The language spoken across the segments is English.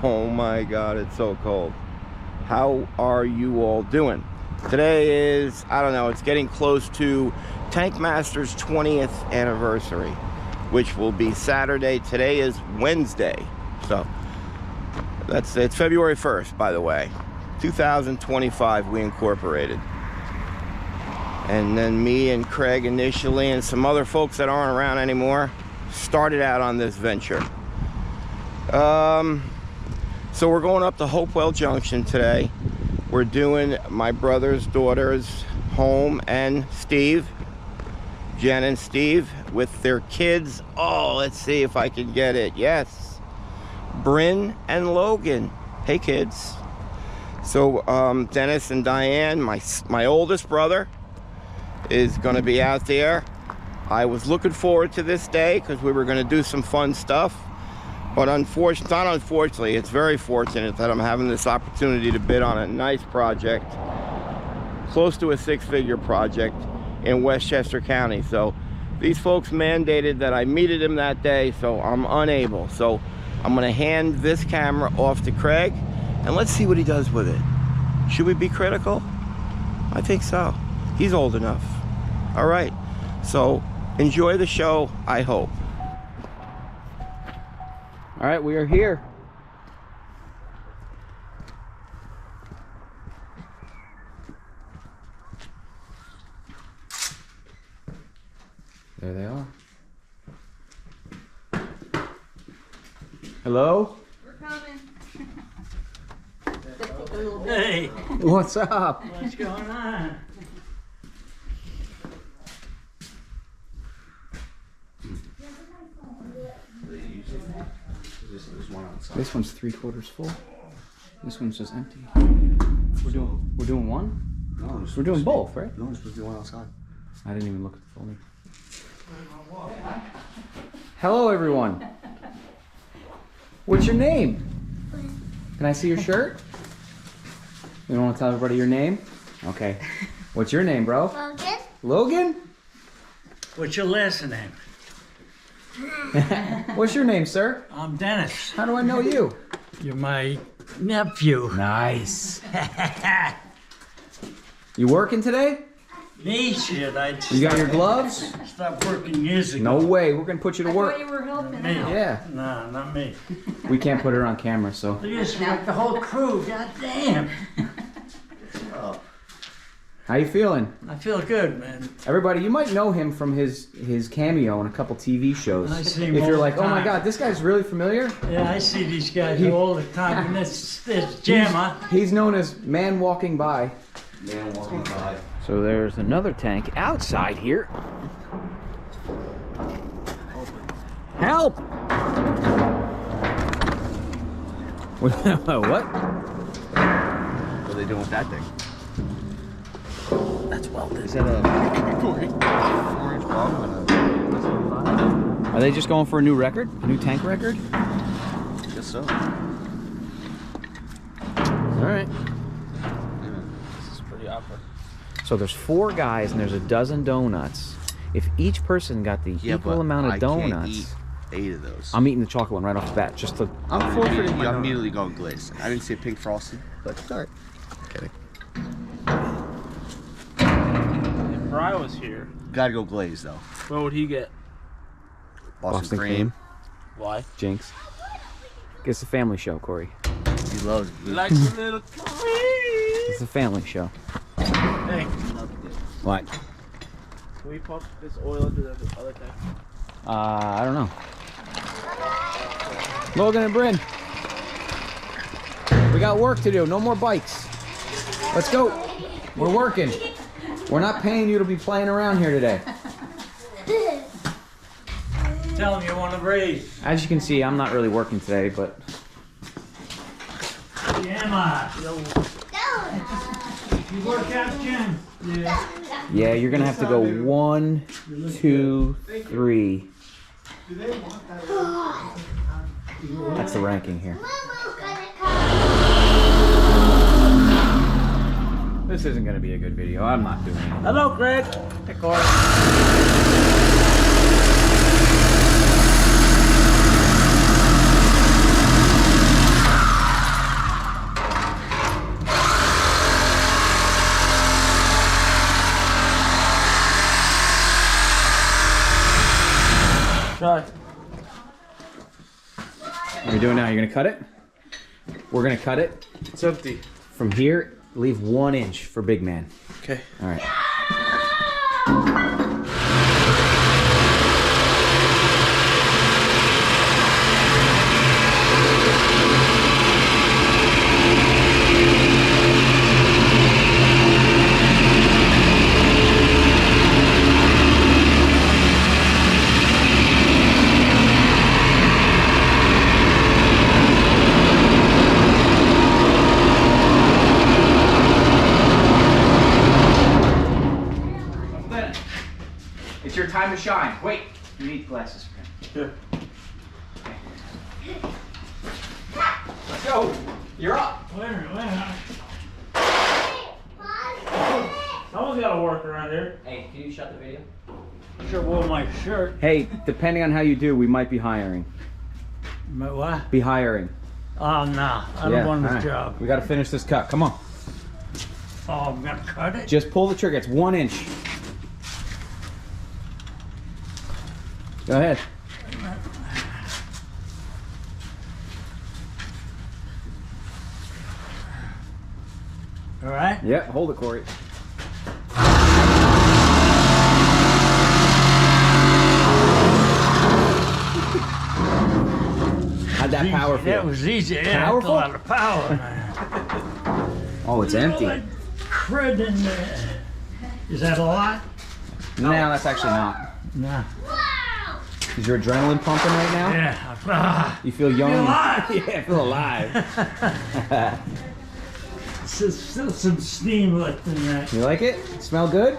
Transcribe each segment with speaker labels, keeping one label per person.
Speaker 1: Oh my God, it's so cold. How are you all doing? Today is, I don't know, it's getting close to Tankmaster's 20th anniversary, which will be Saturday. Today is Wednesday. So it's February 1st, by the way. 2025 we incorporated. And then me and Craig initially, and some other folks that aren't around anymore, started out on this venture. So we're going up to Hopewell Junction today. We're doing my brother's daughter's home and Steve, Jen and Steve, with their kids. Oh, let's see if I can get it. Yes, Bryn and Logan. Hey kids. So Dennis and Diane, my oldest brother, is going to be out there. I was looking forward to this day because we were going to do some fun stuff, but unfortunately, it's very fortunate that I'm having this opportunity to bid on a nice project, close to a six-figure project in Westchester County. So these folks mandated that I meet them that day, so I'm unable. So I'm going to hand this camera off to Craig, and let's see what he does with it. Should we be critical? I think so. He's old enough. All right, so enjoy the show, I hope. All right, we are here. There they are. Hello?
Speaker 2: We're coming.
Speaker 3: Hey,
Speaker 1: What's up?
Speaker 3: what's going on?
Speaker 4: This one's 3/4 full. This one's just empty. We're doing one?
Speaker 5: No,
Speaker 4: We're doing both, right?
Speaker 5: No, we're supposed to do one outside.
Speaker 4: I didn't even look at the folder. Hello, everyone. What's your name? Can I see your shirt? You don't want to tell everybody your name? Okay. What's your name, bro?
Speaker 2: Logan?
Speaker 4: Logan?
Speaker 3: What's your last name?
Speaker 4: What's your name, sir?
Speaker 3: I'm Dennis.
Speaker 4: How do I know you?
Speaker 3: You're my nephew.
Speaker 4: Nice. You working today?
Speaker 3: Me, shit, I
Speaker 4: You got your gloves?
Speaker 3: stopped working years ago.
Speaker 4: No way. We're going to put you to
Speaker 2: I thought
Speaker 4: work.
Speaker 2: you were helping
Speaker 3: Me.
Speaker 2: out.
Speaker 4: Yeah.
Speaker 3: No, not me.
Speaker 4: We can't put her on camera, so.
Speaker 3: Look at this, we got the whole crew, goddamn.
Speaker 4: How you feeling?
Speaker 3: I feel good, man.
Speaker 4: Everybody, you might know him from his cameo in a couple TV shows.
Speaker 3: I see him
Speaker 4: If you're
Speaker 3: all
Speaker 4: like,
Speaker 3: the
Speaker 4: oh my
Speaker 3: time.
Speaker 4: God, this guy's really familiar.
Speaker 3: Yeah, I see these guys all the time, and it's Jammer.
Speaker 4: He's known as Man Walking By.
Speaker 5: Man walking by.
Speaker 4: So there's another tank outside here. Help! What?
Speaker 5: What are they doing with that thing?
Speaker 4: That's welded.
Speaker 5: Is that a 4-inch bomb and
Speaker 4: Are they just going for a new record? A new tank record?
Speaker 5: I guess so.
Speaker 4: All right.
Speaker 5: This is pretty awkward.
Speaker 4: So there's 4 guys and there's a dozen donuts. If each person got the equal amount of donuts,
Speaker 5: I can't eat 8 of those.
Speaker 4: I'm eating the chocolate one right off the bat. Just to.
Speaker 5: I'm forfeiting my. I'm immediately going glazed. I didn't see a pink frosted, but it's alright. Kidding.
Speaker 6: If Bri was here,
Speaker 5: Gotta go glazed though.
Speaker 6: what would he get?
Speaker 5: Boston cream.
Speaker 6: Why?
Speaker 4: Jinx. It's a family show, Corey.
Speaker 5: He loves it.
Speaker 6: Like a little queen.
Speaker 4: It's a family show.
Speaker 6: Hey,
Speaker 4: What?
Speaker 6: can we pump this oil into the other tank?
Speaker 4: I don't know. Logan and Bryn. We got work to do. No more bikes. Let's go. We're working. We're not paying you to be playing around here today.
Speaker 3: Tell him you want to raise.
Speaker 4: As you can see, I'm not really working today, but
Speaker 3: Jammer. You work out, Jim? Yeah.
Speaker 4: yeah, you're gonna have to go 1, 2, 3. That's the ranking here. This isn't gonna be a good video. I'm not doing it.
Speaker 3: Hello, Greg.
Speaker 4: Hey, Corey. What are you doing now? You're gonna cut it? We're gonna cut it.
Speaker 6: It's empty.
Speaker 4: From here, leave 1 inch for big man.
Speaker 6: Okay.
Speaker 4: All right. It's your time to shine. Wait, you need glasses for him.
Speaker 6: Yeah.
Speaker 4: Let's go. You're up.
Speaker 3: Wait a minute. Someone's got to work around here.
Speaker 4: Hey, can you shut the video?
Speaker 3: I should wore my shirt.
Speaker 4: Hey, depending on how you do, we might be hiring.
Speaker 3: My what?
Speaker 4: Be hiring.
Speaker 3: Oh, no. I don't want this job.
Speaker 4: We got to finish this cut. Come on.
Speaker 3: Oh, I'm going to cut it?
Speaker 4: Just pull the trigger. It's 1 inch. Go ahead.
Speaker 3: All right?
Speaker 4: Yep, hold it, Corey. How'd that power feel?
Speaker 3: That was easy. Yeah,
Speaker 4: Powerful?
Speaker 3: a lot of power, man.
Speaker 4: Oh, it's empty.
Speaker 3: All that crud in there. Is that a lot?
Speaker 4: No, that's actually not.
Speaker 3: No.
Speaker 4: Is your adrenaline pumping right now?
Speaker 3: Yeah.
Speaker 4: You feel young?
Speaker 3: Feel alive.
Speaker 4: Yeah, I feel alive.
Speaker 3: There's still some steam left in that.
Speaker 4: You like it? Smell good?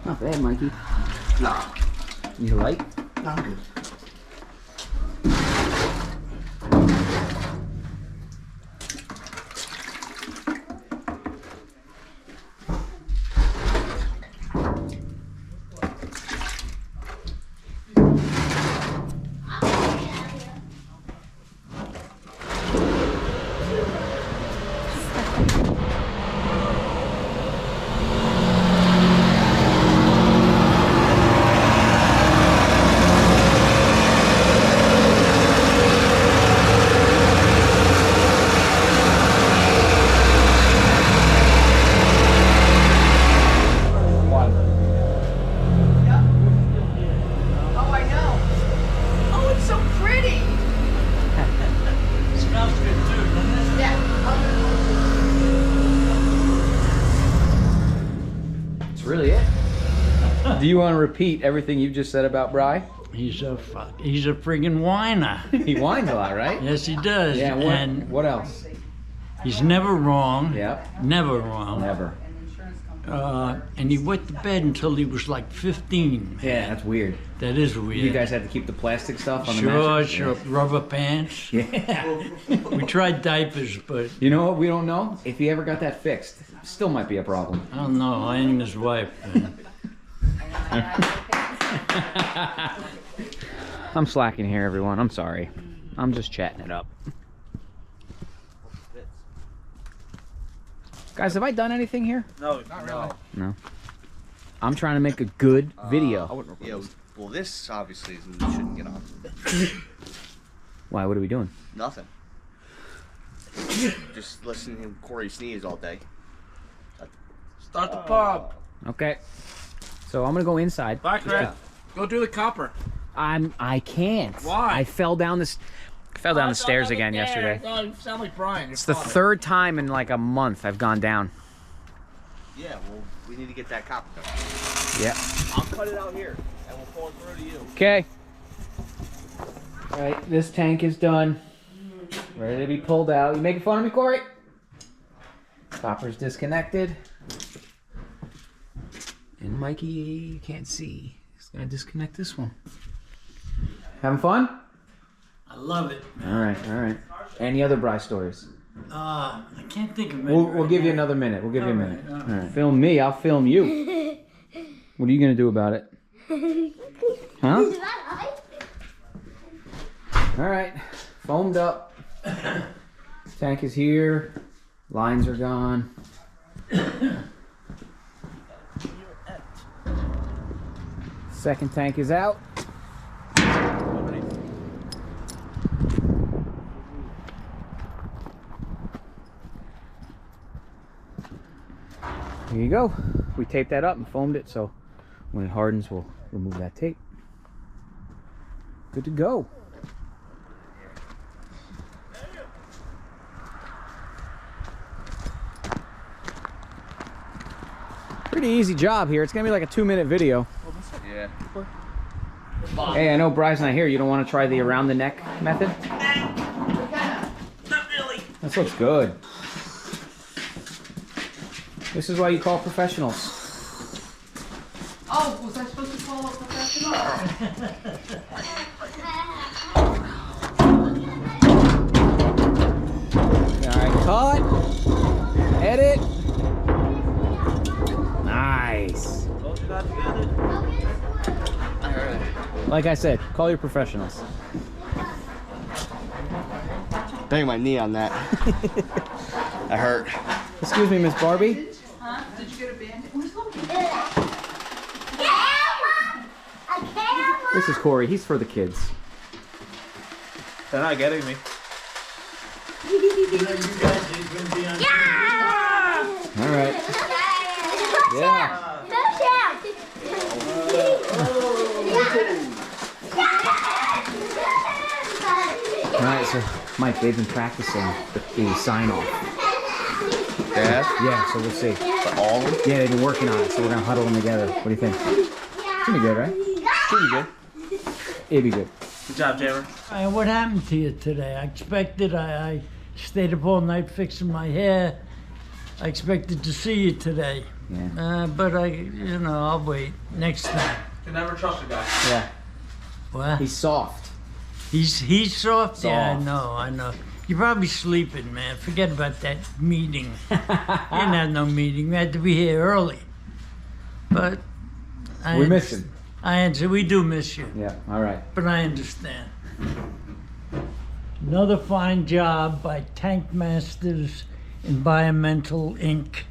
Speaker 4: Not bad, Mikey.
Speaker 5: Nah.
Speaker 4: You like?
Speaker 5: Nah, I'm good.
Speaker 4: Do you want to repeat everything you just said about Bry?
Speaker 3: He's a friggin' whiner.
Speaker 4: He whines a lot, right?
Speaker 3: Yes, he does.
Speaker 4: Yeah, what else?
Speaker 3: He's never wrong.
Speaker 4: Yep.
Speaker 3: Never wrong.
Speaker 4: Never.
Speaker 3: And he wet the bed until he was like 15.
Speaker 4: Yeah, that's weird.
Speaker 3: That is weird.
Speaker 4: You guys had to keep the plastic stuff on the mattress?
Speaker 3: Sure. Rubber pants.
Speaker 4: Yeah.
Speaker 3: We tried diapers, but
Speaker 4: You know what we don't know? If he ever got that fixed, still might be a problem.
Speaker 3: I don't know. I ain't his wife.
Speaker 4: I'm slacking here, everyone. I'm sorry. I'm just chatting it up. Guys, have I done anything here?
Speaker 6: No, not really.
Speaker 4: No. I'm trying to make a good video.
Speaker 5: Yeah, well, this obviously shouldn't get on.
Speaker 4: Why? What are we doing?
Speaker 5: Nothing. Just listening to Corey sneeze all day.
Speaker 6: Start the pub.
Speaker 4: Okay. So I'm gonna go inside.
Speaker 6: Back there. Go do the copper.
Speaker 4: I can't.
Speaker 6: Why?
Speaker 4: I fell down the stairs again yesterday.
Speaker 6: Oh, you sound like Brian.
Speaker 4: It's the third time in like a month I've gone down.
Speaker 5: Yeah, well, we need to get that copper done.
Speaker 4: Yep.
Speaker 5: I'll cut it out here, and we'll pull it through to you.
Speaker 4: Okay. All right, this tank is done. Ready to be pulled out. You making fun of me, Corey? Copper's disconnected. And Mikey, you can't see. He's gonna disconnect this one. Having fun?
Speaker 3: I love it.
Speaker 4: All right. Any other Bry stories?
Speaker 3: I can't think of it.
Speaker 4: We'll give you another minute. We'll give you a minute. All right. Film me, I'll film you. What are you gonna do about it? Huh? All right. Foamed up. Tank is here. Lines are gone. Second tank is out. Here you go. We taped that up and foamed it, so when it hardens, we'll remove that tape. Good to go. Pretty easy job here. It's gonna be like a 2-minute video.
Speaker 5: Yeah.
Speaker 4: Hey, I know Bry's not here. You don't want to try the around the neck method?
Speaker 6: Not really.
Speaker 4: This looks good. This is why you call professionals.
Speaker 2: Oh, was I supposed to call a professional?
Speaker 4: Alright, cut. Edit. Nice.
Speaker 6: Told you not to get it.
Speaker 5: I heard it.
Speaker 4: Like I said, call your professionals.
Speaker 5: Bang my knee on that. That hurt.
Speaker 4: Excuse me, Miss Barbie.
Speaker 2: Huh? Did you get a bandit? Who's looking?
Speaker 4: This is Corey. He's for the kids.
Speaker 6: They're not getting me.
Speaker 4: Alright. Yeah. Alright, so Mike, they've been practicing the sign off.
Speaker 5: Yeah?
Speaker 4: Yeah, so we'll see.
Speaker 5: For all of them?
Speaker 4: Yeah, they've been working on it, so we're gonna huddle them together. What do you think? It's gonna be good, right?
Speaker 5: Pretty good.
Speaker 4: It'd be good.
Speaker 6: Good job, Taylor.
Speaker 3: What happened to you today? I expected, I stayed up all night fixing my hair. I expected to see you today.
Speaker 4: Yeah.
Speaker 3: But I'll wait next time.
Speaker 6: You never trust a guy.
Speaker 4: Yeah.
Speaker 3: What?
Speaker 4: He's soft.
Speaker 3: He's soft? Yeah,
Speaker 4: Soft.
Speaker 3: I know. You're probably sleeping, man. Forget about that meeting. You didn't have no meeting. We had to be here early. But
Speaker 4: We miss him.
Speaker 3: We do miss you.
Speaker 4: Yeah, alright.
Speaker 3: But I understand. Another fine job by Tank Masters Environmental Inc.